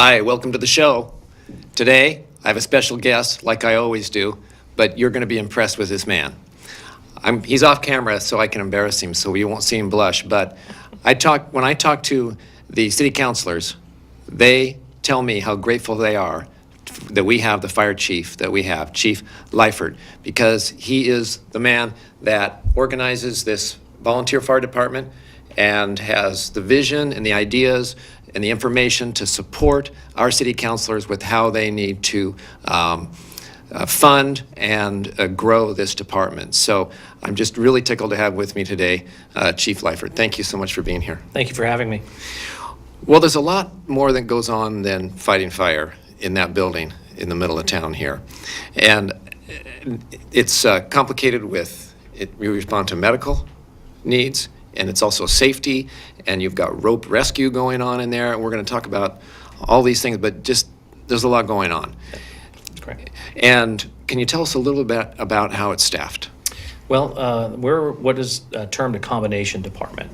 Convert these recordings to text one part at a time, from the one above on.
Hi, welcome to the show. Today, I have a special guest, like I always do, but you're going to be impressed with this man. He's off camera, so I can embarrass him, so you won't see him blush. But when I talk to the city councilors, they tell me how grateful they are that we have the fire chief that we have, Chief Liepfert, because he is the man that organizes this volunteer fire department and has the vision and the ideas and the information to support our city councilors with how they need to fund and grow this department. So I'm just really tickled to have with me today Chief Liepfert. Thank you so much for being here. Thank you for having me. Well, there's a lot more that goes on than fighting fire in that building in the middle of town here. And it's complicated with it. We respond to medical needs, and it's also safety, and you've got rope rescue going on in there, and we're going to talk about all these things, but just there's a lot going on. That's correct. And can you tell us a little bit about how it's staffed? Well, we're what is termed a combination department.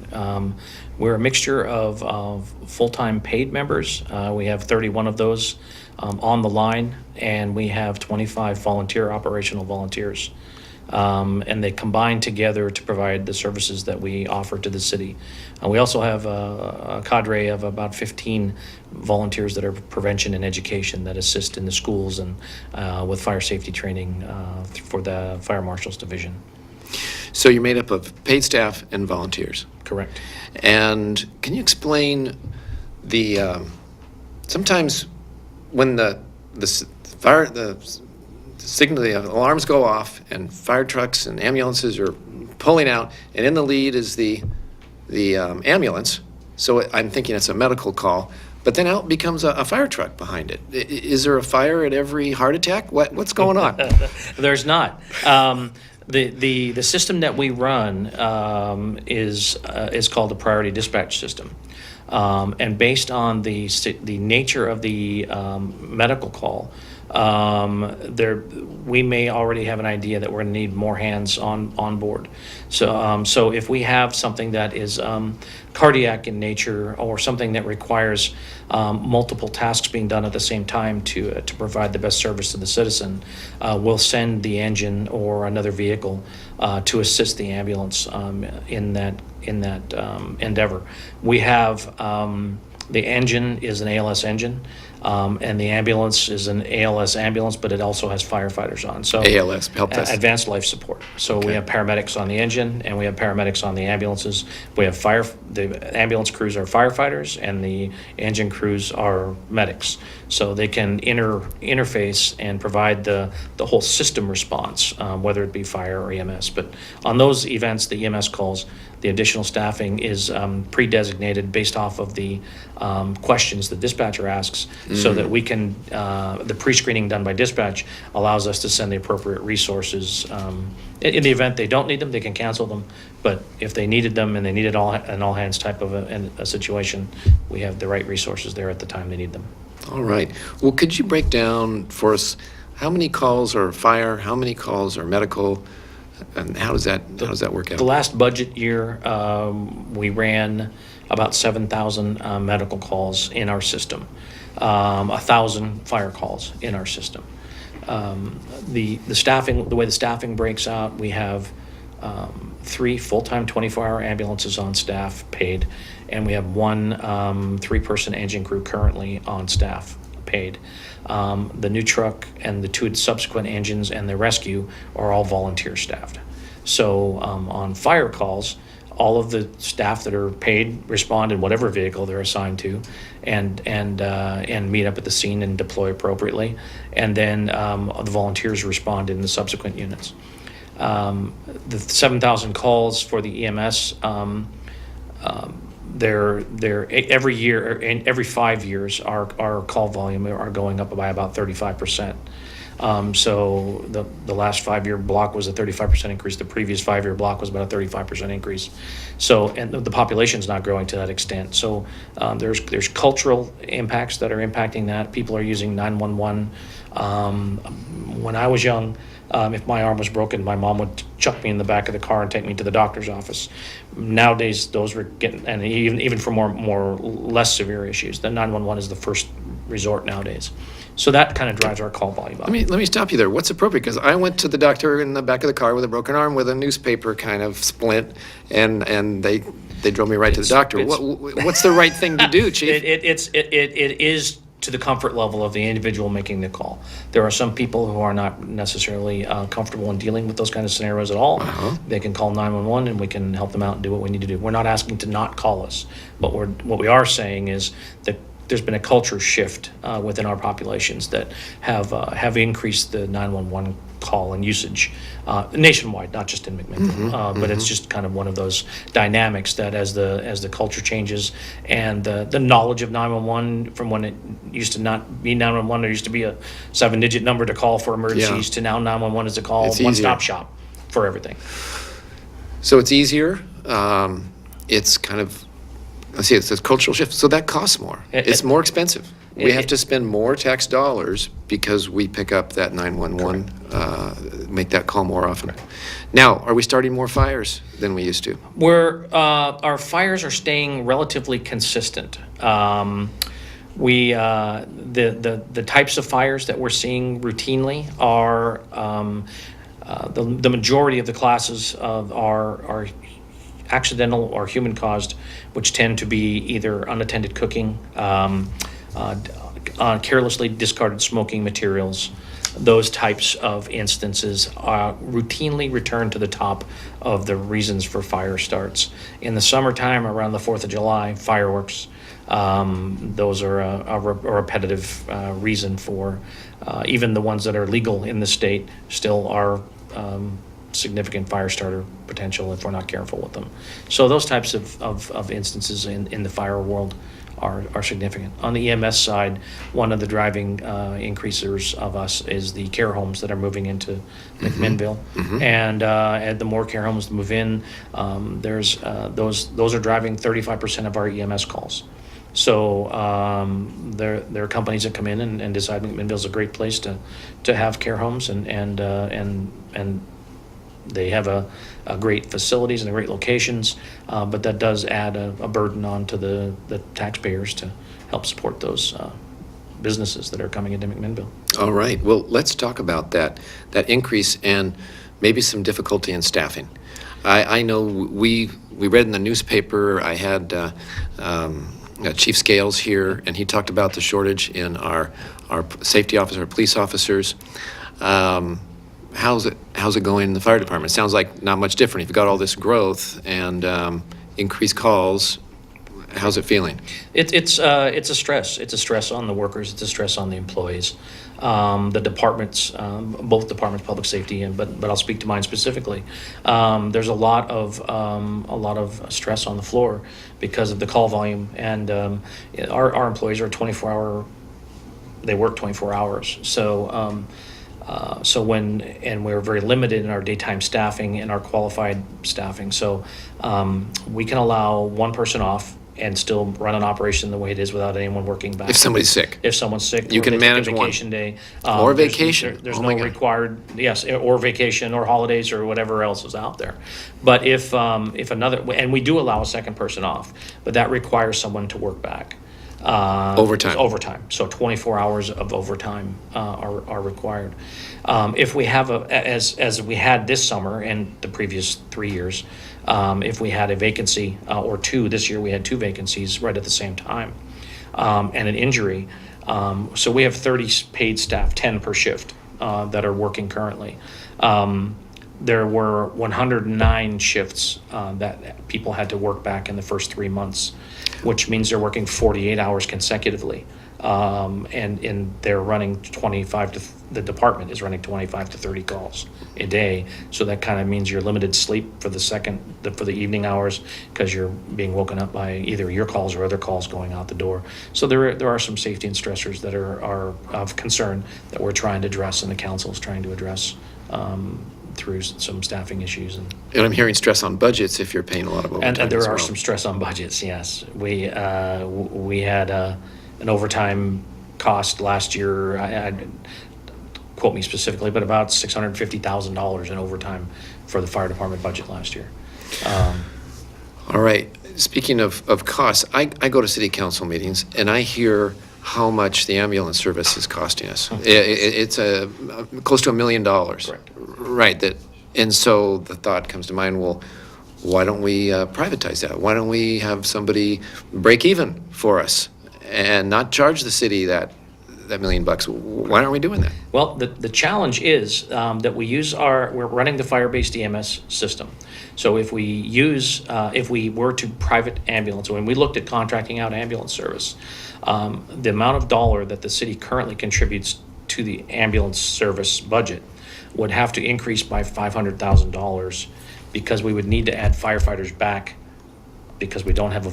We're a mixture of full-time paid members. We have 31 of those on the line, and we have 25 operational volunteers. And they combine together to provide the services that we offer to the city. We also have a cadre of about 15 volunteers that are prevention and education that assist in the schools and with fire safety training for the Fire Marshal's Division. So you're made up of paid staff and volunteers. Correct. And can you explain sometimes when the signal, the alarms go off and fire trucks and ambulances are pulling out, and in the lead is the ambulance. So I'm thinking it's a medical call, but then out becomes a fire truck behind it. Is there a fire at every heart attack? What's going on? There's not. The system that we run is called the priority dispatch system. And based on the nature of the medical call, we may already have an idea that we're going to need more hands on board. So if we have something that is cardiac in nature or something that requires multiple tasks being done at the same time to provide the best service to the citizen, we'll send the engine or another vehicle to assist the ambulance in that endeavor. We have the engine is an ALS engine. And the ambulance is an ALS ambulance, but it also has firefighters on. So ALS, help desk. Advanced life support. So Okay. We have paramedics on the engine, and we have paramedics on the ambulances. We have the ambulance crews are firefighters, and the engine crews are medics. So they can interface and provide the whole system response, whether it be fire or EMS. But on those events, the EMS calls, the additional staffing is pre-designated based off of the questions the dispatcher asks, so that we can, the pre-screening done by dispatch allows us to send the appropriate resources. In the event they don't need them, they can cancel them. But if they needed them and they needed an all-hands type of a situation, we have the right resources there at the time they need them. All right. Well, could you break down for us how many calls are fire, how many calls are medical, and how does that work out? The last budget year, we ran about 7,000 medical calls in our system, 1,000 fire calls in our system. The way the staffing breaks out, we have 3 full-time 24-hour ambulances on staff paid, and we have one 3-person engine crew currently on staff paid. The new truck and the 2 subsequent engines and the rescue are all volunteer staffed. So on fire calls, all of the staff that are paid respond in whatever vehicle they're assigned to, and meet up at the scene and deploy appropriately. And then the volunteers respond in the subsequent units. The 7,000 calls for the EMS, they're every year, and every 5 years, our call volume are going up by about 35%. So the last 5-year block was a 35% increase. The previous 5-year block was about a 35% increase. So, and the population's not growing to that extent. So there's cultural impacts that are impacting that. People are using 911. When I was young, if my arm was broken, my mom would chuck me in the back of the car and take me to the doctor's office. Nowadays, those were getting, and even for more less severe issues, the 911 is the first resort nowadays. So that kind of drives our call volume up. Let me stop you there. What's appropriate? Because I went to the doctor in the back of the car with a broken arm with a newspaper kind of splint, and they drove me right to the doctor. What's the right thing to do, Chief? It is to the comfort level of the individual making the call. There are some people who are not necessarily comfortable in dealing with those kind of scenarios at all. They can call 911 and we can help them out and do what we need to do. We're not asking to not call us, but what we are saying is that there's been a culture shift within our populations that have increased the 911 call and usage nationwide, not just in McMinnville. But it's just kind of one of those dynamics that as the culture changes and the knowledge of 911 from when it used to not be 911, there used to be a 7-digit number to call for emergencies to now 911 is a call, one-stop shop for everything. So it's easier. It's kind of, let's see, it's a cultural shift. So that costs more. It's more expensive. We have to spend more tax dollars because we pick up that 911, make that call more often. Now, are we starting more fires than we used to? Our fires are staying relatively consistent. The types of fires that we're seeing routinely are the majority of the classes are accidental or human caused, which tend to be either unattended cooking, carelessly discarded smoking materials. Those types of instances routinely return to the top of the reasons for fire starts. In the summertime, around the 4th of July, fireworks, those are a repetitive reason for, even the ones that are legal in the state still are significant fire starter potential if we're not careful with them. So those types of instances in the fire world are significant. On the EMS side, one of the driving increasers of us is the care homes that are moving into McMinnville. And the more care homes move in, those are driving 35% of our EMS calls. So there are companies that come in and decide McMinnville's a great place to have care homes and they have a great facilities and great locations, but that does add a burden onto the taxpayers to help support those businesses that are coming into McMinnville. All right. Well, let's talk about that increase and maybe some difficulty in staffing. I know we read in the newspaper. I had Chief Scales here, and he talked about the shortage in our safety officers, our police officers. How's it going in the fire department? It sounds like not much different. You've got all this growth and increased calls. How's it feeling? It's a stress. It's a stress on the workers. It's a stress on the employees. The departments, both departments, public safety, but I'll speak to mine specifically. There's a lot of stress on the floor because of the call volume, and our employees are 24-hour. They work 24 hours. So we're very limited in our daytime staffing and our qualified staffing. So we can allow one person off and still run an operation the way it is without anyone working back. If somebody's sick. If someone's sick. You or can they take manage a vacation day. Or vacation. There's Oh no my God. required, yes, or vacation or holidays or whatever else is out there. But if another, and we do allow a second person off, but that requires someone to work back. Overtime. So 24 hours of overtime are required. If we have as we had this summer and the previous 3 years, if we had a vacancy or two, this year we had 2 vacancies right at the same time, and an injury. So we have 30 paid staff, 10 per shift, that are working currently. There were 109 shifts that people had to work back in the first 3 months, which means they're working 48 hours consecutively. And they're running the department is running 25 to 30 calls a day. So that kind of means you're limited sleep for the evening hours because you're being woken up by either your calls or other calls going out the door. So there are some safety and stressors that are of concern that we're trying to address and the council is trying to address through some staffing issues. And I'm hearing stress on budgets if you're paying a lot of overtime. And there as are well. some stress on budgets, yes. We had an overtime cost last year, I quote me specifically, but about $650,000 in overtime for the fire department budget last year. All right. Speaking of costs, I go to city council meetings and I hear how much the ambulance service is costing us. It's close to $1 million. Correct. Right. And so the thought comes to mind, well, why don't we privatize that? Why don't we have somebody break even for us and not charge the city that $1 million? Why aren't we doing that? Well, the challenge is that we're running the fire-based EMS system. So if we were to private ambulance, when we looked at contracting out ambulance service, the amount of dollar that the city currently contributes to the ambulance service budget would have to increase by $500,000 because we would need to add firefighters back because we don't have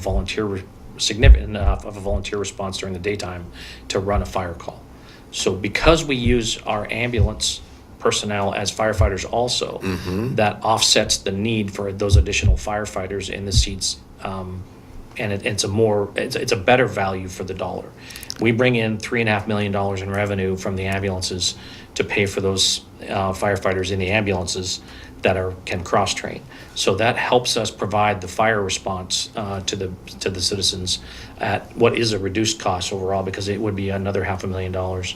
significant enough of a volunteer response during the daytime to run a fire call. So because we use our ambulance personnel as firefighters also, that offsets the need for those additional firefighters in the seats, and it's a better value for the dollar. We bring in $3.5 million in revenue from the ambulances to pay for those firefighters in the ambulances that can cross-train. So that helps us provide the fire response to the citizens at what is a reduced cost overall, because it would be another $500,000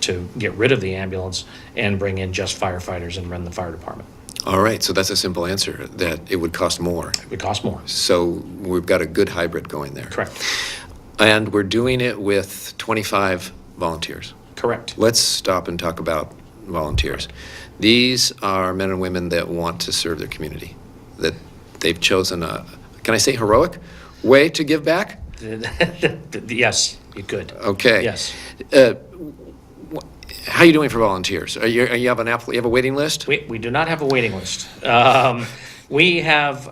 to get rid of the ambulance and bring in just firefighters and run the fire department. All right, so that's a simple answer, that it would cost more. It would cost more. So we've got a good hybrid going there. Correct. And we're doing it with 25 volunteers. Correct. Let's stop and talk about volunteers. These are men and women that want to serve their community, that they've chosen a, can I say heroic way to give back? Yes, you could. Okay. Yes. How are you doing for volunteers? You have a waiting list? We do not have a waiting list. We have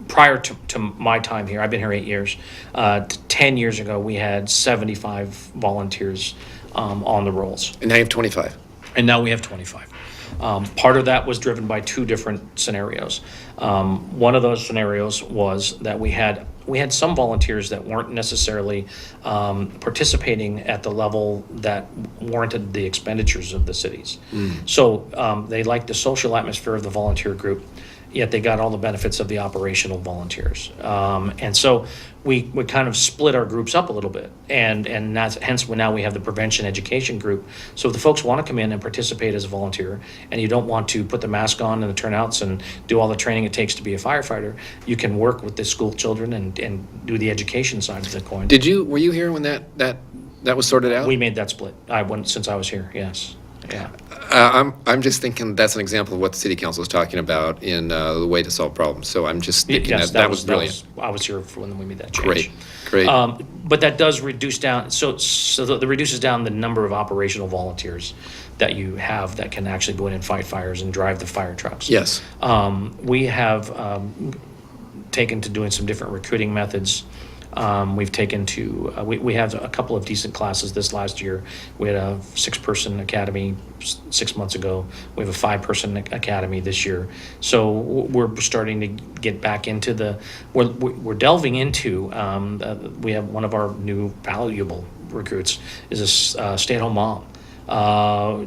prior to my time here, I've been here 8 years, 10 years ago, we had 75 volunteers on the rolls. And now you have 25. And now we have 25. Part of that was driven by two different scenarios. One of those scenarios was that we had some volunteers that weren't necessarily participating at the level that warranted the expenditures of the cities. So they liked the social atmosphere of the volunteer group, yet they got all the benefits of the operational volunteers. And so we kind of split our groups up a little bit, and hence now we have the prevention education group. So if the folks want to come in and participate as a volunteer, and you don't want to put the mask on and the turnouts and do all the training it takes to be a firefighter, you can work with the school children and do the education side of the coin. Were you here when that was sorted out? We made that split. Since I was here, yes. Yeah. I'm just thinking that's an example of what the city council is talking about in the way to solve problems. So I'm just thinking Yes, that was brilliant. I was here for when we made that change. Great. But that does reduce down, so that reduces down the number of operational volunteers that you have that can actually go in and fight fires and drive the fire trucks. Yes. We have taken to doing some different recruiting methods. We've taken to, we have a couple of decent classes this last year. We had a 6-person academy 6 months ago. We have a 5-person academy this year. So we're starting to get back into we're delving into, we have one of our new valuable recruits is a stay-at-home mom.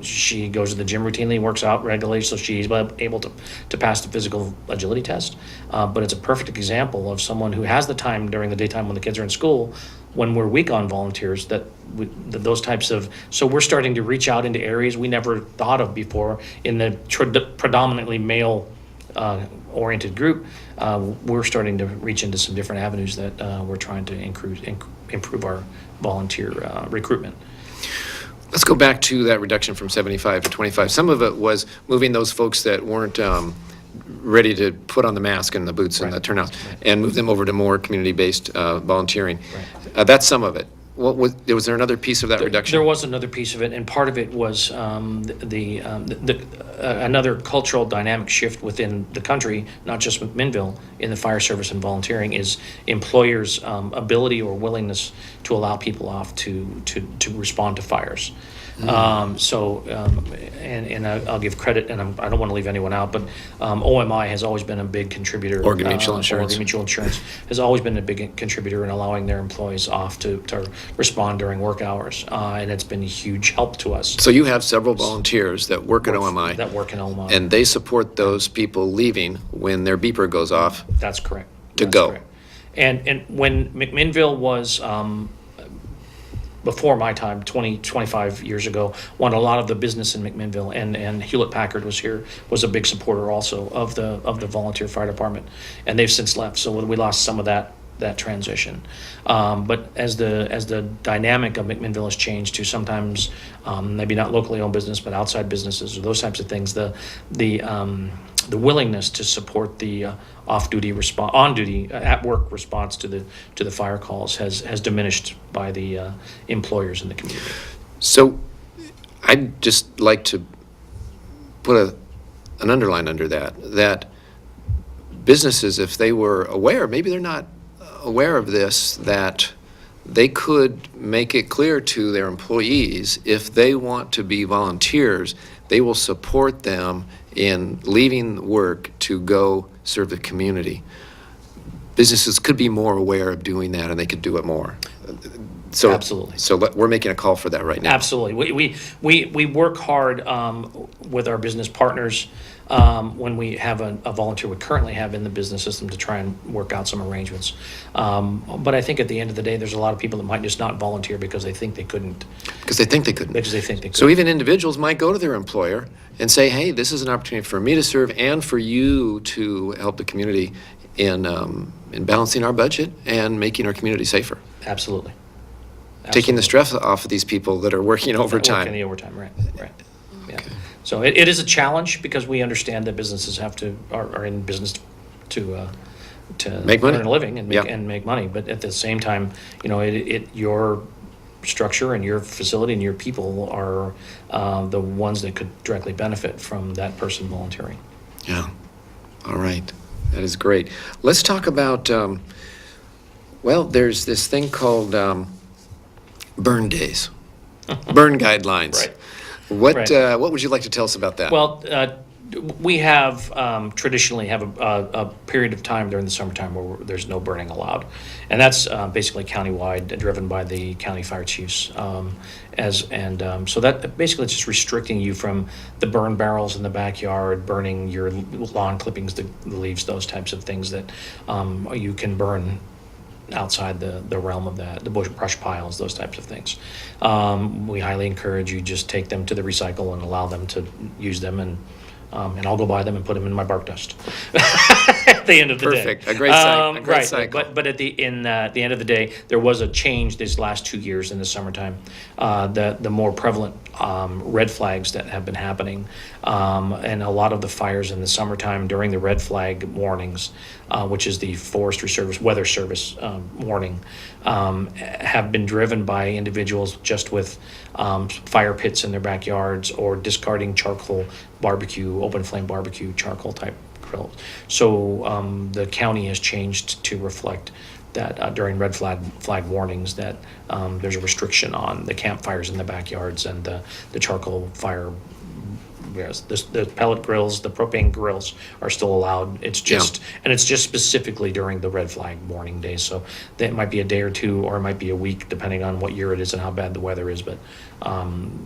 She goes to the gym routinely, works out regularly, so she's able to pass the physical agility test. But it's a perfect example of someone who has the time during the daytime when the kids are in school, when we're weak on volunteers, those types of, so we're starting to reach out into areas we never thought of before in the predominantly male oriented group. We're starting to reach into some different avenues that we're trying to improve our volunteer recruitment. Let's go back to that reduction from 75 to 25. Some of it was moving those folks that weren't ready to put on the mask and the boots and the turnouts, and move them over to more community-based volunteering. That's some of it. Was there another piece of that reduction? There was another piece of it, and part of it was another cultural dynamic shift within the country, not just McMinnville, in the fire service and volunteering, is employers' ability or willingness to allow people off to respond to fires. I'll give credit, and I don't want to leave anyone out, but OMI has always been a big contributor. Oregon Mutual Insurance. Oregon Mutual Insurance has always been a big contributor in allowing their employees off to respond during work hours, and it's been a huge help to us. So you have several volunteers that work at OMI. That work in OMI. And they support those people leaving when their beeper goes off. That's correct. To go. Correct. And when McMinnville was, before my time, 25 years ago, when a lot of the business in McMinnville and Hewlett-Packard was a big supporter also of the volunteer fire department, and they've since left, so we lost some of that transition. But as the dynamic of McMinnville has changed to sometimes maybe not locally owned business, but outside businesses or those types of things, the willingness to support the off-duty response, on-duty, at-work response to the fire calls has diminished by the employers in the community. So I'd just like to put an underline under that businesses, if they were aware, maybe they're not aware of this, that they could make it clear to their employees if they want to be volunteers, they will support them in leaving work to go serve the community. Businesses could be more aware of doing that, and they could do it more. So, Absolutely. So we're making a call for that right now. Absolutely. We work hard with our business partners when we have a volunteer we currently have in the business system to try and work out some arrangements. But I think at the end of the day, there's a lot of people that might just not volunteer because they think they couldn't. Because they think they couldn't. Because they think they could. So even individuals might go to their employer and say, hey, this is an opportunity for me to serve and for you to help the community in balancing our budget and making our community safer. Absolutely. Taking the stress off of these people that are working overtime. Working the overtime, right. Yeah. Okay. So it is a challenge because we understand that businesses are in business to Make money. earn a living and Yeah. make money. But at the same time, your structure and your facility and your people are the ones that could directly benefit from that person volunteering. Yeah. All right. That is great. Let's talk about, there's this thing called burn days, burn guidelines. Right. What would you like to tell us about that? Well, we have traditionally have a period of time during the summertime where there's no burning allowed, and that's basically countywide, driven by the county fire chiefs. So that basically it's just restricting you from the burn barrels in the backyard, burning your lawn clippings, the leaves, those types of things that you can burn outside the realm of that, the brush piles, those types of things. We highly encourage you just take them to the recycle and allow them to use them, and I'll go buy them and put them in my bark dust at the end of the day. Perfect. A great cycle. But at the end of the day, there was a change these last 2 years in the summertime. The more prevalent red flags that have been happening, and a lot of the fires in the summertime during the red flag warnings, which is the Forestry Service Weather Service warning, have been driven by individuals just with fire pits in their backyards or discarding charcoal barbecue, open flame barbecue, charcoal type grills. So the county has changed to reflect that during red flag warnings that there's a restriction on the campfires in the backyards and the charcoal fire. Yes, the pellet grills, the propane grills are still allowed. It's just specifically during the red flag warning days. So that might be a day or two, or it might be a week, depending on what year it is and how bad the weather is. But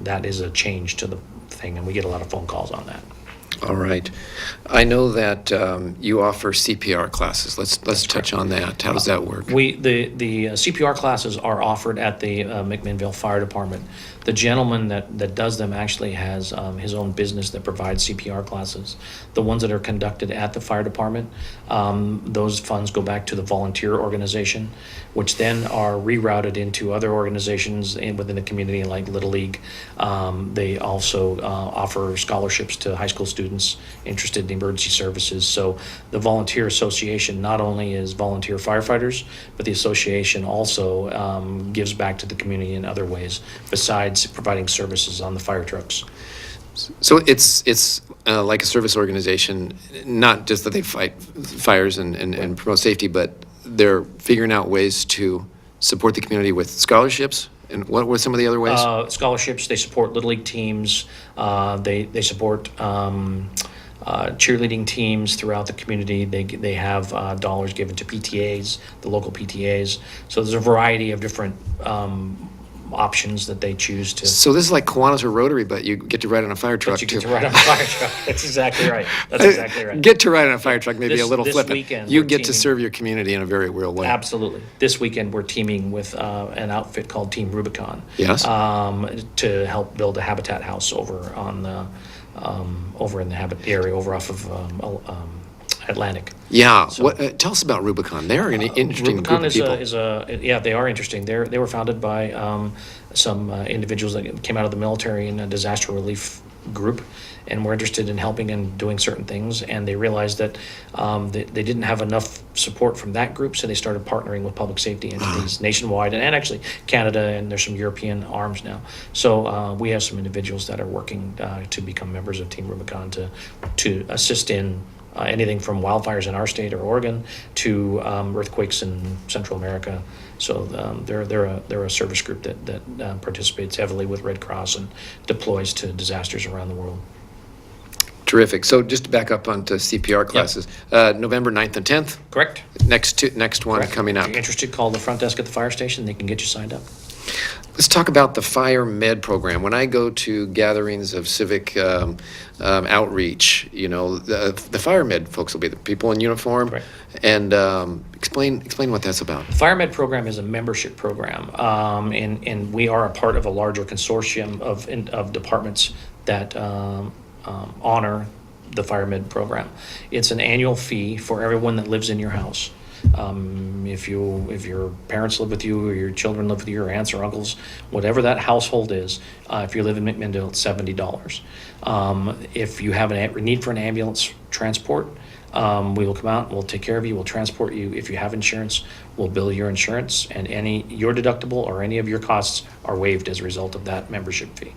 that is a change to the thing, and we get a lot of phone calls on that. All right. I know that you offer CPR classes. Let's touch on that. How does that work? The CPR classes are offered at the McMinnville Fire Department. The gentleman that does them actually has his own business that provides CPR classes. The ones that are conducted at the fire department, those funds go back to the volunteer organization, which then are rerouted into other organizations within the community like Little League. They also offer scholarships to high school students interested in emergency services. So the volunteer association not only is volunteer firefighters, but the association also gives back to the community in other ways besides providing services on the fire trucks. So it's like a service organization, not just that they fight fires and promote safety, but they're figuring out ways to support the community with scholarships. And what were some of the other ways? Scholarships. They support Little League teams. They support cheerleading teams throughout the community. They have dollars given to PTAs, the local PTAs. So there's a variety of different options that they choose to. So this is like Kiwanis or Rotary, but you get to ride on a fire truck But you too. get to ride on a fire truck. That's exactly right. That's exactly right. Get to ride on a fire truck, maybe This- a little this flippant. weekend You we're get to teaming- serve your community in a very real way. Absolutely. This weekend, we're teaming with an outfit called Team Rubicon. Yes. To help build a habitat house over on the, over in the area over off of Atlantic. Yeah. So- What? Tell us about Rubicon. They're an interesting Rubicon group of people. yeah, they are interesting. They were founded by some individuals that came out of the military in a disaster relief group, and were interested in helping and doing certain things. And they realized that they didn't have enough support from that group, so they started partnering with public safety entities nationwide, and actually Canada, and there's some European arms now. So we have some individuals that are working to become members of Team Rubicon to assist in anything from wildfires in our state or Oregon to earthquakes in Central America. So they're a service group that participates heavily with Red Cross and deploys to disasters around the world. Terrific. So just to back up onto CPR classes, November 9th and 10th, Correct? next one Correct. coming If up. you're interested, call the front desk at the fire station. They can get you signed up. Let's talk about the Fire Med program. When I go to gatherings of civic outreach, the Fire Med folks will be the people in uniform. Correct. And explain what that's about. The Fire Med program is a membership program, and we are a part of a larger consortium of departments that honor the Fire Med program. It's an annual fee for everyone that lives in your house. If your parents live with you, or your children live with you, or aunts or uncles, whatever that household is, if you live in McMinnville, it's $70. If you have a need for an ambulance transport, we will come out and we'll take care of you. We'll transport you. If you have insurance, we'll bill your insurance, and your deductible or any of your costs are waived as a result of that membership fee.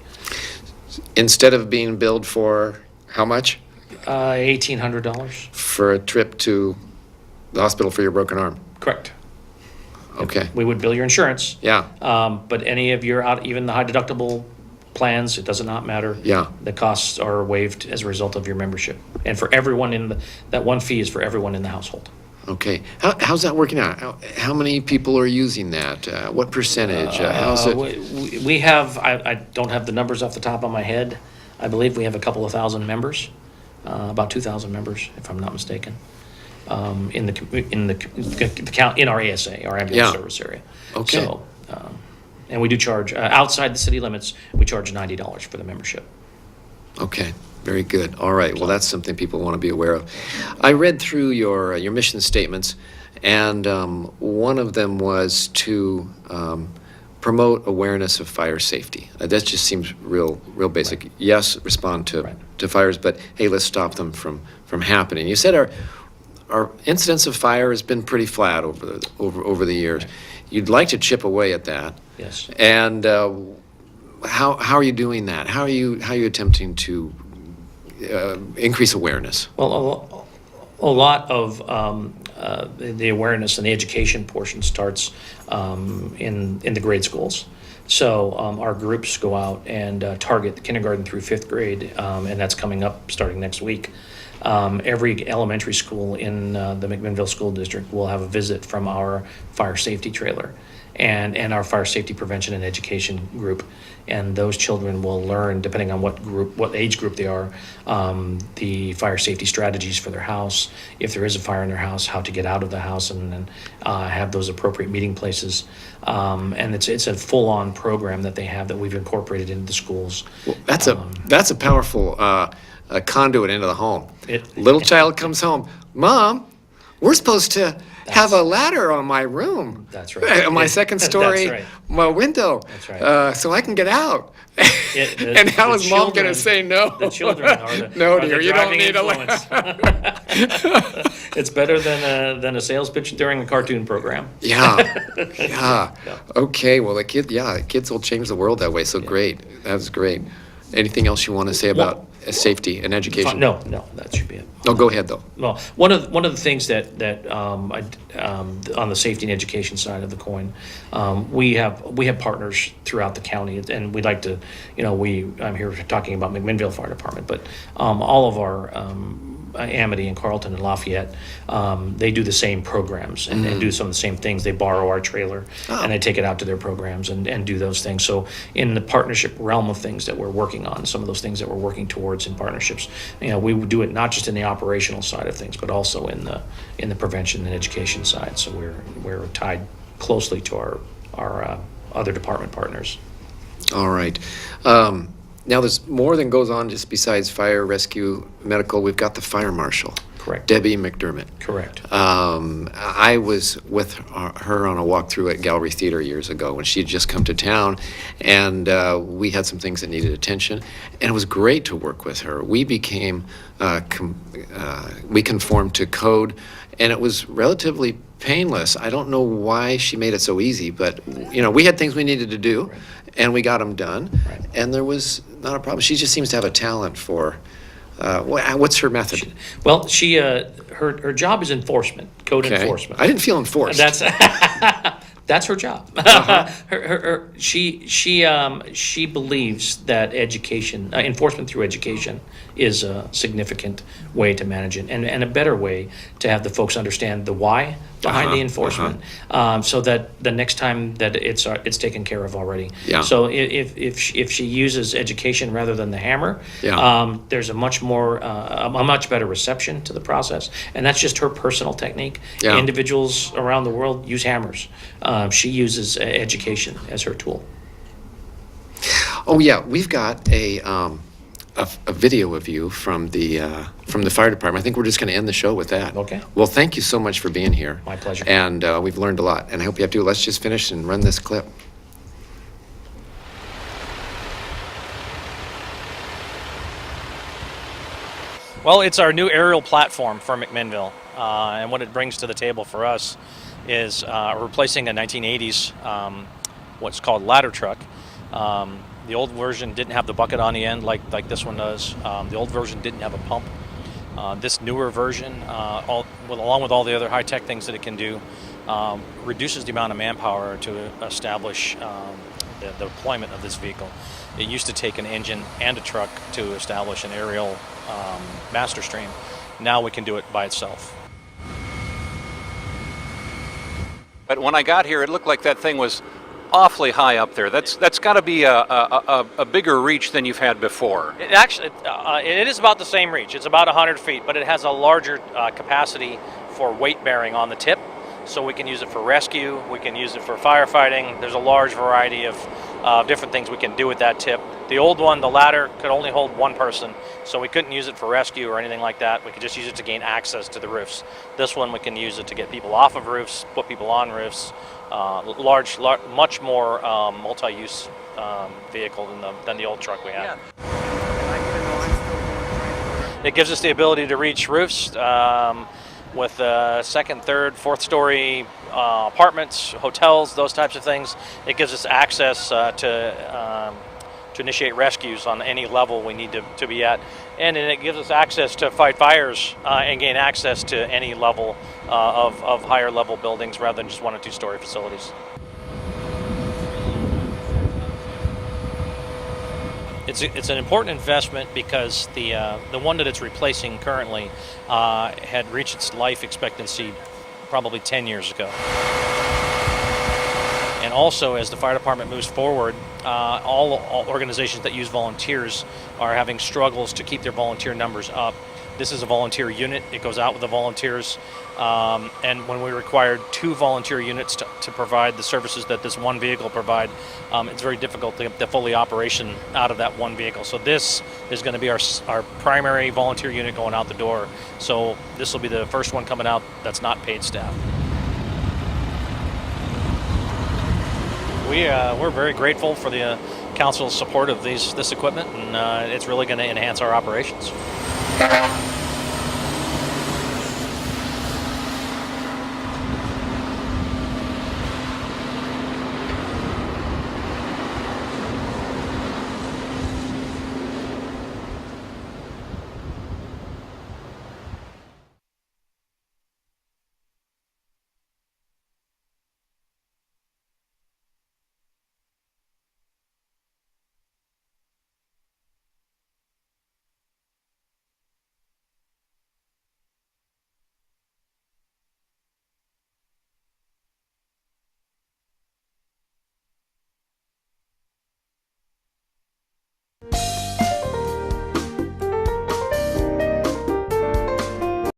Instead of being billed for how much? $1,800. For a trip to the hospital for your broken arm. Correct. Okay. We would bill your insurance. Yeah. But any of your even the high deductible plans, it does not matter. Yeah. The costs are waived as a result of your membership, and for everyone that one fee is for everyone in the household. Okay. How's that working out? How many people are using that? What percentage? How's it? We have. I don't have the numbers off the top of my head. I believe we have a couple of thousand members, about 2,000 members, if I'm not mistaken. In the count in our ASA, our ambulance service area. Okay. So, and we do charge outside the city limits. We charge $90 for the membership. Okay. Very good. All right. Well, that's something people want to be aware of. I read through your mission statements, and one of them was to promote awareness of fire safety. That just seems real basic. Right. Yes, respond to fires, but hey, let's stop them from happening. You said our incidence of fire has been pretty flat over the years. Right. You'd like to chip away at that. Yes. And how are you doing that? How are you attempting to increase awareness? Well, a lot of the awareness and the education portion starts in the grade schools. So our groups go out and target kindergarten through 5th grade, and that's coming up starting next week. Every elementary school in the McMinnville School District will have a visit from our fire safety trailer and our fire safety prevention and education group. And those children will learn, depending on what age group they are, the fire safety strategies for their house. If there is a fire in their house, how to get out of the house and have those appropriate meeting places. And it's a full-on program that they have that we've incorporated into the schools. Well, that's a powerful a conduit into the home. Little child comes home, Mom, we're supposed to have a ladder on my room. That's right. On my second story, That's right. my window. That's right. So I can get out. And how is Mom going to say no? The children are no, are dear, the you don't driving need influence. It's better than a sales pitch during a cartoon program. Yeah. Okay, well, the kids will change the world that way, so great. That's great. Anything else you want to say about safety and education? No, that should be it. No, go ahead, though. Well, one of the things that on the safety and education side of the coin, we have partners throughout the county, and we'd like to, I'm here talking about McMinnville Fire Department, but all of our Amity and Carlton and Lafayette, they do the same programs and do some of the same things. They borrow our trailer and they take it out to their programs and do those things. So in the partnership realm of things that we're working on, some of those things that we're working towards in partnerships, we would do it not just in the operational side of things, but also in the prevention and education side. So we're tied closely to our other department partners. All right. Now, there's more than goes on just besides fire, rescue, medical. We've got the fire marshal. Correct. Debbie McDermott. Correct. I was with her on a walkthrough at Gallery Theater years ago when she had just come to town, and we had some things that needed attention, and it was great to work with her. We became, we conformed to code, and it was relatively painless. I don't know why she made it so easy, but we had things we needed to do, and we got them done, and there was not a problem. She just seems to have a talent for. What's her method? Well, she her job is enforcement, code enforcement. I didn't feel enforced. That's her job. She believes that education, enforcement through education, is a significant way to manage it, and a better way to have the folks understand the why behind the enforcement, so that the next time that it's taken care of already. Yeah. So if she uses education rather than the hammer, there's a much better reception to the process, and that's just her personal technique. Yeah. Individuals around the world use hammers. She uses education as her tool. Oh yeah, we've got a video of you from the fire department. I think we're just going to end the show with that. Okay. Well, thank you so much for being here. My pleasure. And we've learned a lot. And I hope you have to. Let's just finish and run this clip. Well, it's our new aerial platform for McMinnville, and what it brings to the table for us is replacing a 1980s what's called ladder truck. The old version didn't have the bucket on the end like this one does. The old version didn't have a pump. This newer version, along with all the other high-tech things that it can do, reduces the amount of manpower to establish the deployment of this vehicle. It used to take an engine and a truck to establish an aerial master stream. Now we can do it by itself. But when I got here, it looked like that thing was awfully high up there. That's got to be a bigger reach than you've had before. It actually, it is about the same reach. It's about 100 feet, but it has a larger capacity for weight bearing on the tip. So we can use it for rescue, we can use it for firefighting. There's a large variety of different things we can do with that tip. The old one, the ladder, could only hold one person, so we couldn't use it for rescue or anything like that. We could just use it to gain access to the roofs. This one, we can use it to get people off of roofs, put people on roofs. Large, much more multi-use vehicle than the old truck we had. It gives us the ability to reach roofs with second, third, fourth story apartments, hotels, those types of things. It gives us access to initiate rescues on any level we need to be at. And then it gives us access to fight fires and gain access to any level of higher level buildings rather than just 1 or 2 story facilities. It's an important investment because the one that it's replacing currently had reached its life expectancy probably 10 years ago. And also, as the fire department moves forward, all organizations that use volunteers are having struggles to keep their volunteer numbers up. This is a volunteer unit. It goes out with the volunteers. And when we required 2 volunteer units to provide the services that this one vehicle provide, it's very difficult to get the fully operation out of that one vehicle. So this is going to be our primary volunteer unit going out the door. So this will be the first one coming out that's not paid staff. We're very grateful for the council's support of this equipment, and it's really going to enhance our operations.